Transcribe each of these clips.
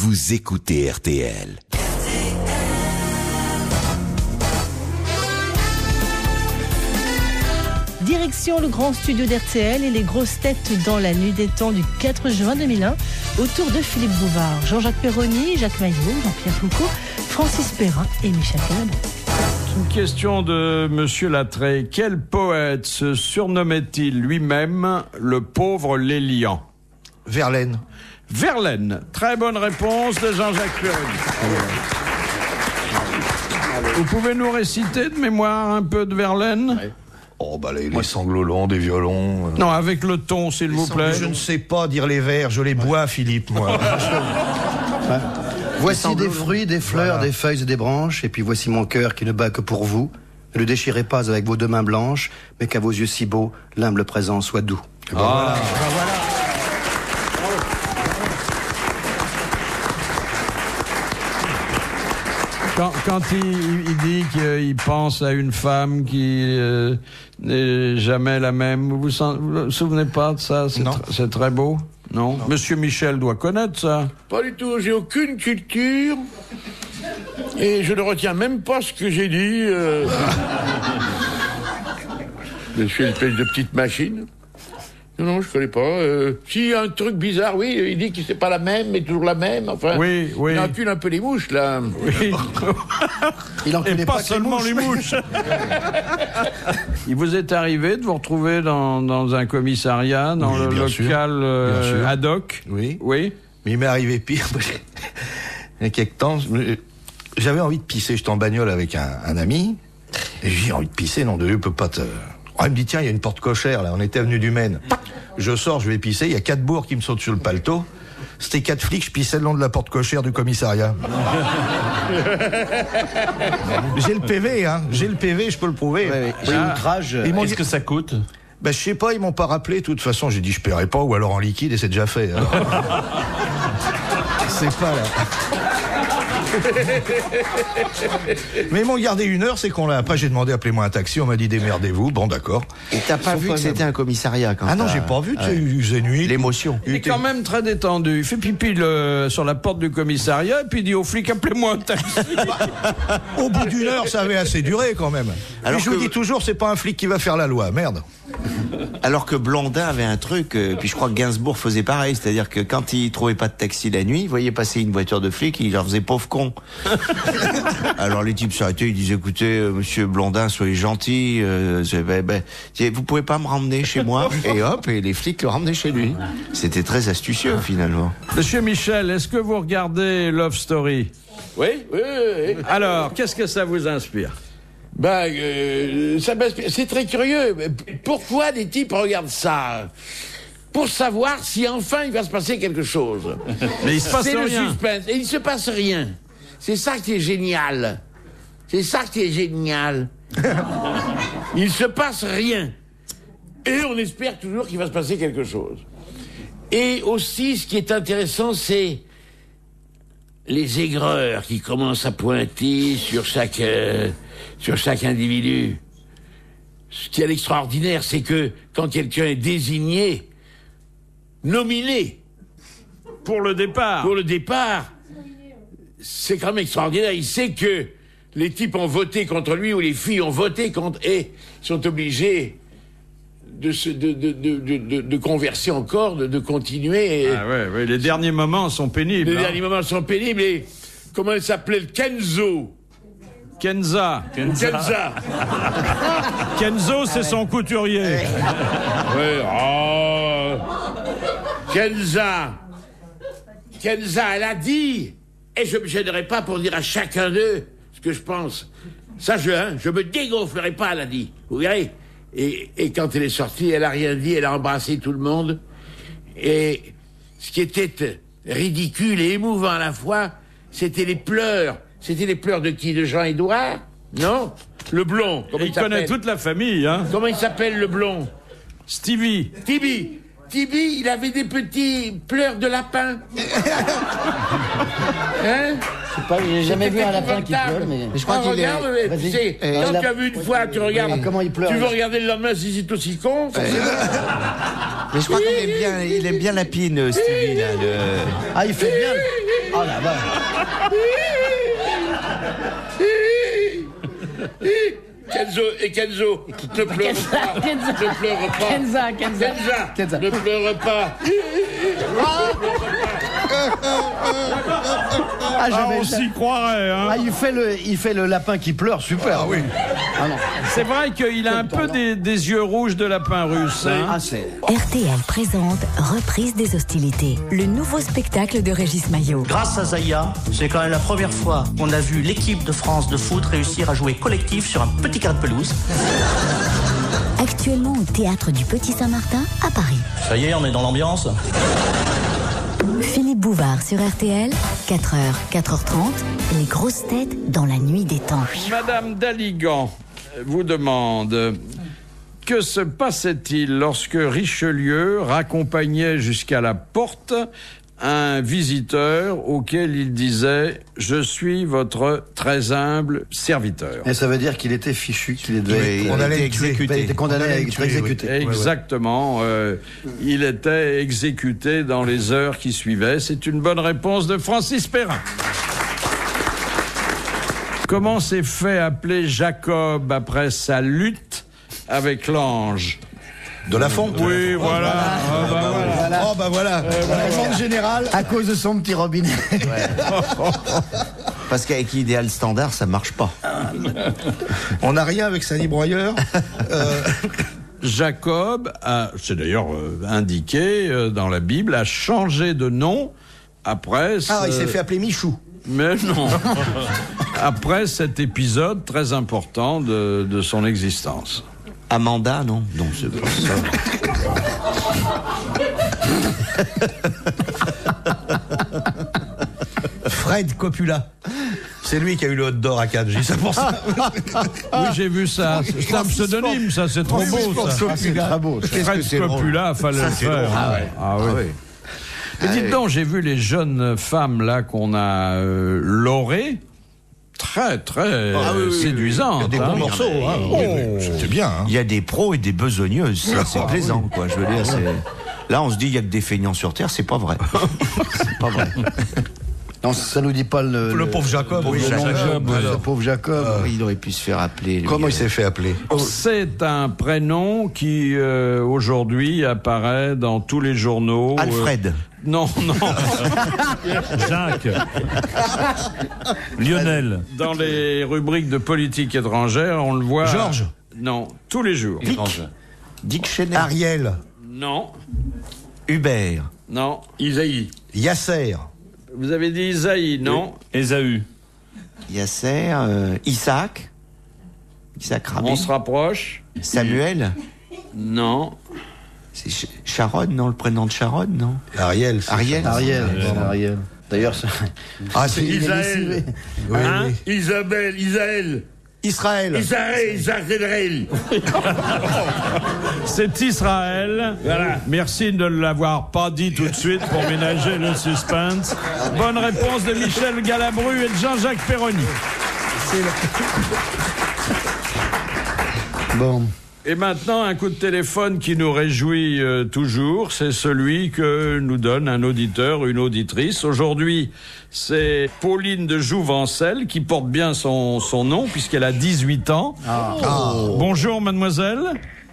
vous écoutez RTL. Direction le grand studio d'RTL et les grosses têtes dans la nuit des temps du 4 juin 2001, autour de Philippe Bouvard, Jean-Jacques Perroni, Jacques Maillot, Jean-Pierre Foucault, Francis Perrin et Michel Calabon. Une question de Monsieur Lattré. Quel poète se surnommait-il lui-même le pauvre Lélian? Verlaine. Verlaine. Très bonne réponse de Jean-Jacques Perroni. Vous pouvez nous réciter de mémoire un peu de Verlaine? Ouais. Oh, bah les sanglots longs, des violons. Non, avec le ton, s'il vous plaît. Je ne sais pas dire les vers, je les bois, Philippe, moi. Voici des fruits, des fleurs, des feuilles et des branches, et puis voici mon cœur qui ne bat que pour vous. Ne le déchirez pas avec vos deux mains blanches, mais qu'à vos yeux si beaux, l'humble présent soit doux. Ben voilà. Quand il dit qu'il pense à une femme qui n'est jamais la même, vous vous souvenez pas de ça? C'est très beau, non? Monsieur Michel doit connaître ça. Pas du tout, j'ai aucune culture. Et je ne retiens même pas ce que j'ai dit. Je suis une espèce de petite machine. Non, je connais pas. S'il y a un truc bizarre, oui, il dit que c'est pas la même, mais toujours la même. Enfin, oui. Il encule un peu les mouches, là. Oui. Il enculait pas seulement les mouches. Il vous est arrivé de vous retrouver dans un commissariat, dans le local ad hoc? Oui. Oui. Mais il m'est arrivé pire. Il y a quelques temps, j'avais envie de pisser. J'étais en bagnole avec un ami. Et j'ai envie de pisser, non, Dieu peut pas te... Oh, il me dit, tiens, il y a une porte cochère, là, on était avenue du Maine. Je sors, je vais pisser, il y a 4 bourgs qui me sautent sur le paletot. C'était 4 flics, je pissais le long de la porte cochère du commissariat. J'ai le PV, hein, je peux le prouver. J'ai outrage. Est-ce que ça coûte? Ben, je sais pas, ils m'ont pas rappelé, de toute façon, j'ai dit, je paierai pas, ou alors en liquide, et c'est déjà fait. Alors. C'est pas là. Mais ils m'ont gardé 1 heure, c'est qu'on l'a. Après, j'ai demandé, appelez-moi un taxi, on m'a dit, démerdez-vous. Bon, d'accord. Et t'as pas vu que c'était un commissariat quand Ah non, j'ai pas vu, tu sais, il faisait nuit. L'émotion. Il est quand même très détendu. Il fait pipi sur la porte du commissariat et puis il dit aux flics, appelez-moi un taxi. Au bout d'1 heure, ça avait assez duré quand même. Alors je vous dis toujours, c'est pas un flic qui va faire la loi, merde. Alors que Blondin avait un truc, puis je crois que Gainsbourg faisait pareil, c'est-à-dire que quand il trouvait pas de taxi la nuit, il voyait passer une voiture de flic, il leur faisait pauvre con. Alors les types s'arrêtaient, ils disaient, écoutez, monsieur Blondin, soyez gentil, vous pouvez pas me ramener chez moi? Et hop, et les flics le ramenaient chez lui. C'était très astucieux finalement. Monsieur Michel, est-ce que vous regardez Love Story? Oui. Alors, qu'est-ce que ça vous inspire? Ça m'inspire. C'est très curieux. Pourquoi des types regardent ça? Pour savoir si enfin il va se passer quelque chose. Mais il se passe rien. C'est le suspense. Et il se passe rien. C'est ça qui est génial. Il se passe rien. Et on espère toujours qu'il va se passer quelque chose. Et aussi, ce qui est intéressant, c'est les aigreurs qui commencent à pointer sur chaque individu. Ce qui est l'extraordinaire, c'est que quand quelqu'un est désigné, nominé pour le départ, c'est quand même extraordinaire. Il sait que les types ont voté contre lui ou les filles ont voté contre et sont obligés de converser encore, de continuer. Ah ouais, les derniers moments sont pénibles. derniers moments sont pénibles. Et comment elle s'appelait? Kenzo, c'est son couturier. Kenza, elle a dit, et je me gênerai pas pour dire à chacun d'eux ce que je pense. Ça, je me dégonflerai pas, elle a dit. Vous verrez. Et quand elle est sortie, elle a rien dit, elle a embrassé tout le monde. Et ce qui était ridicule et émouvant à la fois, c'était les pleurs. C'était les pleurs de qui? De Jean-Édouard? Non? Le blond. Il connaît toute la famille, hein? Comment il s'appelle, le blond? Stevie. Tibi, il avait des petits pleurs de lapin. Hein? J'ai jamais vu un lapin qui pleure, mais je crois qu'il regarde, tu sais, quand tu as vu une fois, tu regardes. Comment il pleure? Tu veux regarder le lendemain si c'est aussi con? Mais je crois qu'il aime bien la pine, Stevie, là. Ah, il fait bien. Ah Oh la vache. Kenzo, ne pleure pas. Ne pleure pas. Kenza, ne pleure pas. On s'y croirait, hein. Ah, il fait le lapin qui pleure, super. Ah oui. Ah non. C'est vrai qu'il a un peu des yeux rouges de lapin russe. Hein. Ah, c'est... RTL présente Reprise des hostilités, le nouveau spectacle de Régis Maillot. Grâce à Zaya, c'est quand même la première fois qu'on a vu l'équipe de France de foot réussir à jouer collectif sur un petit carré de pelouse. Actuellement au Théâtre du Petit Saint-Martin à Paris. Ça y est, on est dans l'ambiance. Philippe Bouvard sur RTL, 4h, 4h30, les grosses têtes dans la nuit des temps. Madame Daligan vous demande: que se passait-il lorsque Richelieu raccompagnait jusqu'à la porte un visiteur auquel il disait « Je suis votre très humble serviteur ». Et ça veut dire qu'il était fichu, qu'il était exécuté. Il était condamné à être exécuté. Exactement. Il était exécuté dans les heures qui suivaient. C'est une bonne réponse de Francis Perrin. Comment s'est fait appeler Jacob après sa lutte avec l'ange? De la fonte. Oui, voilà. Oh bah voilà. Demande générale. À cause de son petit robinet. Parce qu'avec l'idéal standard, ça marche pas. On n'a rien avec Sally Broyeur. Jacob c'est d'ailleurs indiqué dans la Bible, a changé de nom après. Il s'est fait appeler Michou. Mais non. Après cet épisode très important de son existence. Amanda, non? Non, c'est pas ça. Fred Coppola. C'est lui qui a eu le hot d'or à Cannes, c'est pour ça. Oui, j'ai vu ça. C'est un pseudonyme, ça, c'est trop beau, ça. C'est très beau. Fred Coppola, fallait le faire. Ah oui. Mais dites donc, j'ai vu les jeunes femmes là qu'on a lorées. Très, très séduisantes. Il y a des bons morceaux. C'était bien. Hein. Il y a des pros et des besogneuses. C'est plaisant, quoi. Je veux dire, là, on se dit, il y a que des feignants sur Terre. C'est pas vrai. C'est pas vrai. Non, ça nous dit pas le pauvre Jacob. Le pauvre Jacob. Il aurait pu se faire appeler. Comment il s'est fait appeler? C'est un prénom qui, aujourd'hui, apparaît dans tous les journaux. Alfred. Non. Jacques. Lionel. Dans les rubriques de politique étrangère, on le voit. Georges. Non, tous les jours. Dick Cheney. Ariel. Non. Hubert. Non. Isaïe. Yasser. Vous avez dit Isaïe, non? Ésaü. Yasser. Isaac Rabin. On se rapproche. Samuel. Non. C'est Sharon, non? Le prénom de Sharon, non? Ariel. Ariel. D'ailleurs, c'est Isaël. Oui. Isabelle. Israël. Israël. C'est Israël. Voilà. Merci de ne l'avoir pas dit tout de suite pour ménager le suspense. Bonne réponse de Michel Galabru et de Jean-Jacques Perroni. bon. Et maintenant, un coup de téléphone qui nous réjouit toujours, c'est celui que nous donne un auditeur, une auditrice. Aujourd'hui, c'est Pauline de Jouvencel qui porte bien son nom puisqu'elle a 18 ans. Bonjour mademoiselle.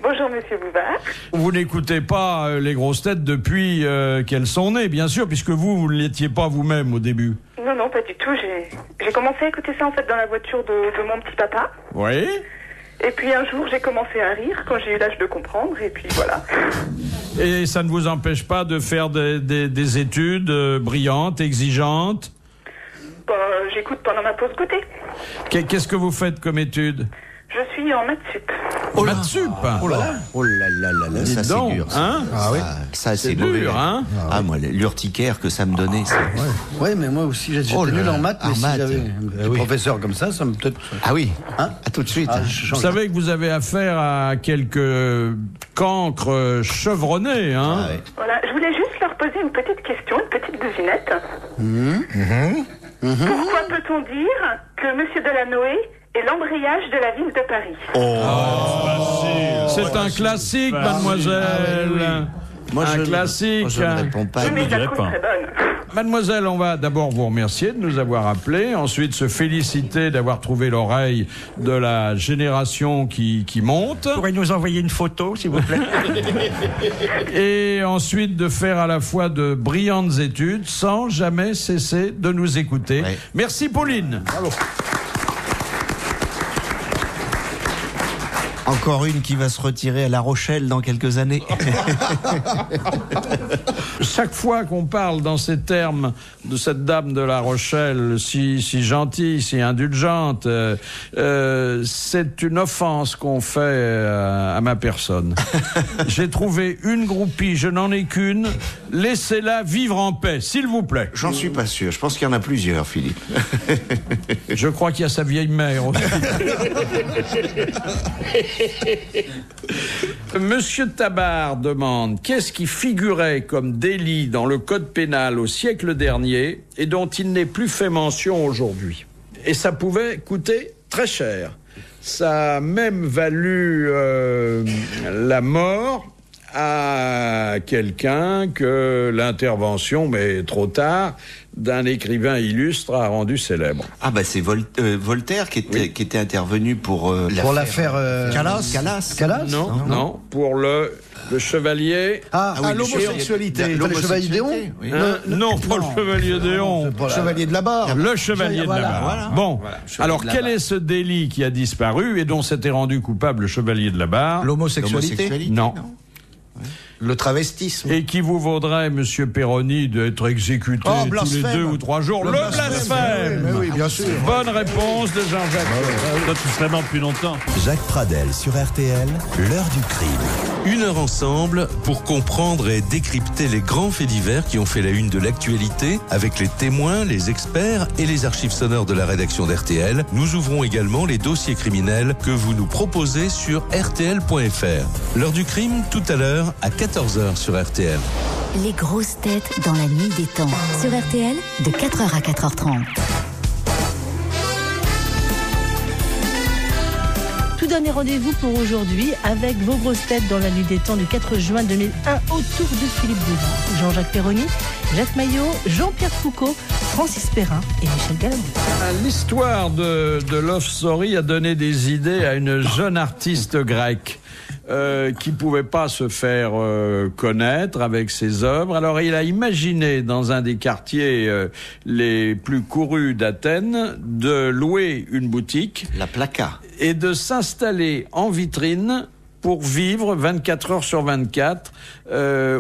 Bonjour Monsieur Bouvard. Vous n'écoutez pas les grosses têtes depuis qu'elles sont nées, bien sûr, puisque vous ne l'étiez pas vous-même au début. Non, pas du tout. J'ai commencé à écouter ça en fait dans la voiture de mon petit papa. Oui. Et puis un jour, j'ai commencé à rire quand j'ai eu l'âge de comprendre, et puis voilà. Et ça ne vous empêche pas de faire des études brillantes, exigeantes? J'écoute pendant ma pause goûter. Qu'est-ce que vous faites comme études? Je suis en maths sup. Maths sup. Oh là là, ça c'est dur. Hein? Ça c'est dur, mauvais. Hein? Moi, l'urticaire que ça me donnait. Ça. Ouais, mais moi aussi, j'étais nul en maths, mais si j'avais un professeur comme ça me peut-être... Ah oui, à tout de suite. Vous savez que vous avez affaire à quelques cancres chevronnés, hein? Voilà, je voulais juste leur poser une petite question, une petite devinette. Pourquoi peut-on dire que Monsieur Delanoë est l'embrayage de la ville de Paris? C'est un classique, mademoiselle. Moi, un classique. Je ne réponds pas. Mais la cause très bonne. Mademoiselle, on va d'abord vous remercier de nous avoir appelés, ensuite se féliciter d'avoir trouvé l'oreille de la génération qui monte. Vous pourrez nous envoyer une photo, s'il vous plaît. Et ensuite de faire à la fois de brillantes études sans jamais cesser de nous écouter. Ouais. Merci Pauline. Bravo. Encore une qui va se retirer à La Rochelle dans quelques années. Chaque fois qu'on parle dans ces termes de cette dame de La Rochelle, si gentille, si indulgente, c'est une offense qu'on fait à ma personne. J'ai trouvé une groupie, je n'en ai qu'une. Laissez-la vivre en paix, s'il vous plaît. J'en suis pas sûr. Je pense qu'il y en a plusieurs, Philippe. Je crois qu'il y a sa vieille mère aussi. Monsieur Tabar demande qu'est-ce qui figurait comme délit dans le code pénal au siècle dernier et dont il n'est plus fait mention aujourd'hui. Et ça pouvait coûter très cher. Ça a même valu la mort à quelqu'un que l'intervention, mais trop tard, d'un écrivain illustre a rendu célèbre. Ah bah c'est Voltaire qui était intervenu pour l'affaire Calas. Non, pour le chevalier. L'homosexualité. Le chevalier Déon. Oui. Non, pas le chevalier Déon. Le chevalier de la barre. Le chevalier de la barre. Voilà. Bon, alors quel est ce délit qui a disparu et dont s'était rendu coupable le chevalier de la barre? L'homosexualité. Non. Le travestisme. Et qui vous vaudrait, monsieur Perroni, d'être exécuté tous les 2 ou 3 jours. Le blasphème. Oui, bien sûr. Bonne réponse de Jean-Jacques. Toi, tu serais mort depuis longtemps. Jacques Pradel sur RTL, l'heure du crime. 1 heure ensemble pour comprendre et décrypter les grands faits divers qui ont fait la une de l'actualité avec les témoins, les experts et les archives sonores de la rédaction d'RTL. Nous ouvrons également les dossiers criminels que vous nous proposez sur rtl.fr. L'heure du crime, tout à l'heure, à 14h sur RTL. Les grosses têtes dans la nuit des temps. Sur RTL, de 4h à 4h30. Tout dernier rendez-vous pour aujourd'hui avec vos grosses têtes dans la nuit des temps du 4 juin 2001 autour de Philippe Bouvard, Jean-Jacques Perroni, Jacques Maillot, Jean-Pierre Foucault, Francis Perrin et Michel Galabou. L'histoire de Love Story a donné des idées à une jeune artiste grecque. Qui pouvait pas se faire connaître avec ses œuvres. Alors il a imaginé dans un des quartiers les plus courus d'Athènes de louer une boutique, la Plaka, et de s'installer en vitrine pour vivre 24 heures sur 24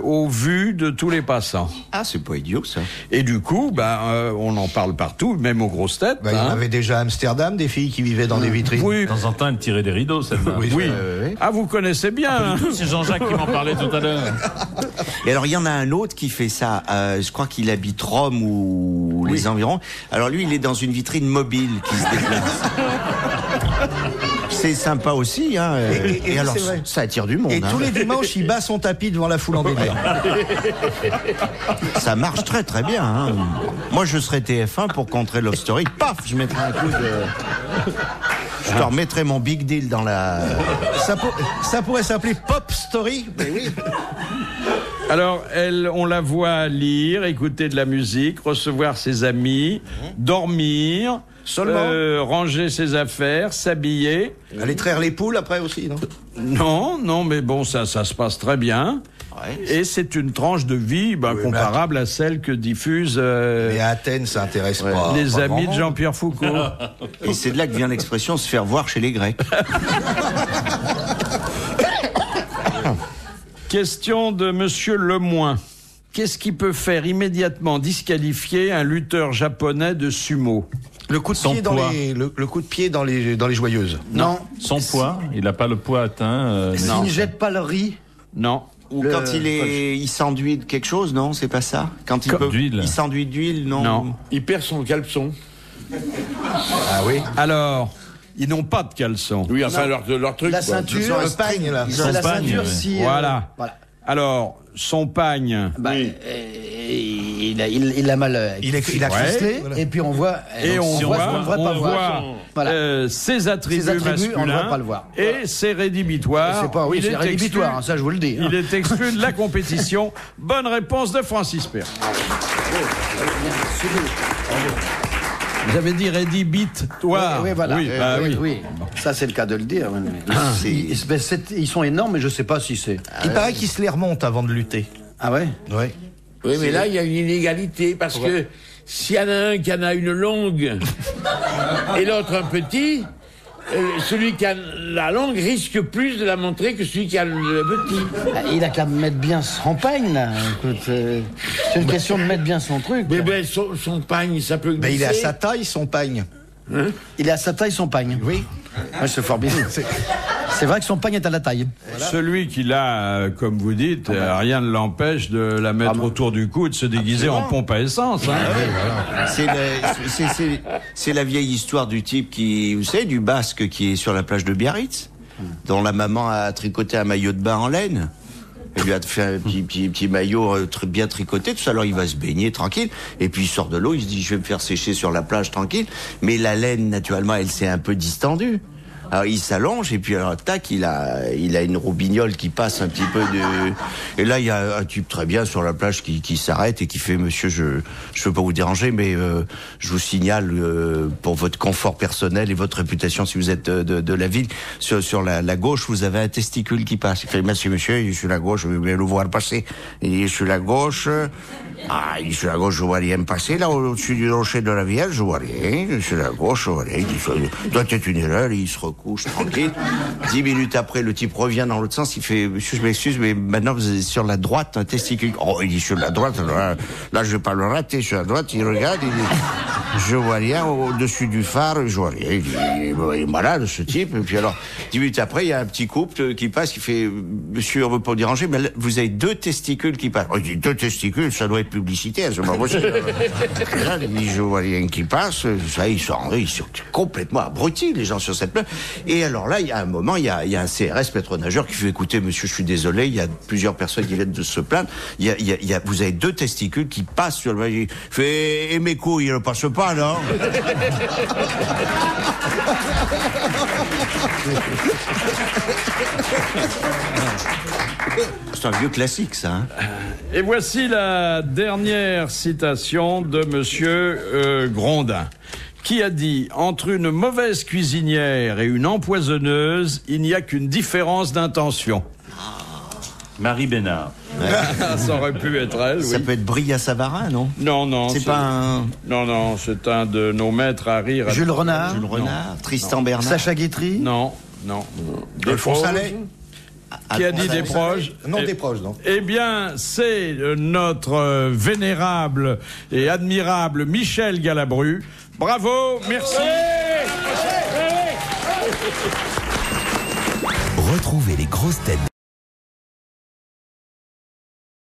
au vu de tous les passants. Ah, c'est pas idiot ça. Et du coup, on en parle partout, même aux grosses têtes. Il y en avait déjà à Amsterdam, des filles qui vivaient dans des vitrines. Oui. De temps en temps, elle tirait des rideaux, celle-là. Oui. Ah, vous connaissez bien. C'est Jean-Jacques qui m'en parlait tout à l'heure. Et alors, il y en a un autre qui fait ça. Je crois qu'il habite Rome ou les environs. Alors lui, il est dans une vitrine mobile qui se déplace. C'est sympa aussi, hein. Et alors, ça attire du monde. Et tous les dimanches, il bat son tapis devant la foule en délire. Ça marche très très bien, hein. Moi, je serais TF1 pour contrer Love Story. Paf, je mettrais un coup de... Je te remettrais mon big deal dans la... Ça pourrait s'appeler Pop Story. Mais oui. Alors, on la voit lire, écouter de la musique, recevoir ses amis, dormir... Seulement ranger ses affaires, s'habiller. Aller traire les poules après aussi, non? Non, mais bon, ça se passe très bien. Ouais. Et c'est une tranche de vie comparable à celle que diffuse... Mais à Athènes, ça intéresse pas. Les amis de Jean-Pierre Foucault. Et c'est de là que vient l'expression se faire voir chez les Grecs. Question de Monsieur Lemoine. Qu'est-ce qui peut faire immédiatement disqualifier un lutteur japonais de sumo? Le coup de pied le coup de pied dans les joyeuses. Non. Son poids, il n'a pas le poids atteint. S'il ne jette pas le riz. Non. Ou quand il s'enduit de quelque chose, non, c'est pas ça. Quand il s'enduit d'huile, non. Non. Il perd son caleçon. Ah oui. Alors, ils n'ont pas de caleçon. Oui, enfin leur truc. La ceinture, le pagne là. C'est la ceinture si. Voilà. Alors, son pagne. il a mal. Il a ficelé, et puis on voit. Et on voit Voilà. ses attributs masculins. On ne va pas le voir. Et c'est rédhibitoire. C'est rédhibitoire, ça je vous le dis. Il est exclu de la compétition. Bonne réponse de Francis Perrin. J'avais dit rédhibitoire. Oui, voilà. Oui. Ça, c'est le cas de le dire. Ils sont énormes, mais je ne sais pas si c'est. Il paraît qu'ils se les remontent avant de lutter. Ah ouais? Oui, mais là, il y a une inégalité, parce que s'il y en a un qui en a une longue et l'autre un petit, celui qui a la longue risque plus de la montrer que celui qui a le petit. Il a qu'à mettre bien son pagne, là. Écoute, c'est une question de mettre bien son truc. Mais son pagne, ça peut glisser. Mais il est à sa taille, son pagne. Il est à sa taille, son pagne. Oui. C'est fort bien. C'est vrai que son pagne est à la taille. Voilà. Celui qui l'a, comme vous dites, rien ne l'empêche de la mettre autour du cou et de se déguiser en pompe à essence. C'est la vieille histoire du type qui, vous savez, du Basque qui est sur la plage de Biarritz, dont la maman a tricoté un maillot de bain en laine. Elle lui a fait un petit maillot bien tricoté, tout ça. Alors il va se baigner tranquille, et puis il sort de l'eau, il se dit je vais me faire sécher sur la plage tranquille. Mais la laine, naturellement, elle s'est un peu distendue. Alors il s'allonge et puis alors tac, il a une robignole qui passe un petit peu de. Et là il y a un type très bien sur la plage qui s'arrête et qui fait monsieur, je veux pas vous déranger, mais je vous signale pour votre confort personnel et votre réputation, si vous êtes de la ville, sur la gauche vous avez un testicule qui passe. Il fait merci monsieur, je suis la gauche, je vais bien le voir passer. Il dit je suis la gauche. Il suis la gauche, je vois rien passer. Là, au-dessus du rocher de la Vierge, je vois rien. Je suis la gauche, je vois rien. Il dit, doit être une erreur. Il se recouche tranquille. 10 minutes après, le type revient dans l'autre sens. Il fait, monsieur, je m'excuse, mais maintenant, vous êtes sur la droite, un testicule. Oh, il dit, sur la droite. Là, je vais pas le rater. Sur la droite, il regarde, il dit, je vois rien. Au-dessus du phare, je vois rien. Il dit, il est malade, ce type. Et puis alors, 10 minutes après, il y a un petit couple qui passe, qui fait, monsieur, on veut pas vous déranger, mais là, vous avez 2 testicules qui passent. Il dit, 2 testicules, ça doit être publicitaire, c'est pas possible. Là, je vois rien qui passe, ça, ils sont complètement abrutis, les gens sur cette plage. Et alors là, il y a un moment, il y a un CRS, maître nageur, qui fait, écoutez, monsieur, je suis désolé, il y a plusieurs personnes qui viennent de se plaindre, vous avez 2 testicules qui passent sur le... Il fait, et mes couilles, ils ne passent pas, non? C'est un vieux classique, ça. Hein. Et voici la dernière citation de monsieur Grondin, qui a dit « Entre une mauvaise cuisinière et une empoisonneuse, il n'y a qu'une différence d'intention. » Marie Bénard. Ça aurait pu être elle, oui. Ça peut être Bria Savarin, non? Non. C'est pas un... Non, c'est un de nos maîtres à rire. Jules Renard? Tristan Bernard. Sacha Guitry? Non. Alphonse Allais? Qui a dit Desproges? Non, Desproges, non. Eh bien, c'est notre vénérable et admirable Michel Galabru. Bravo, merci. Retrouvez les grosses têtes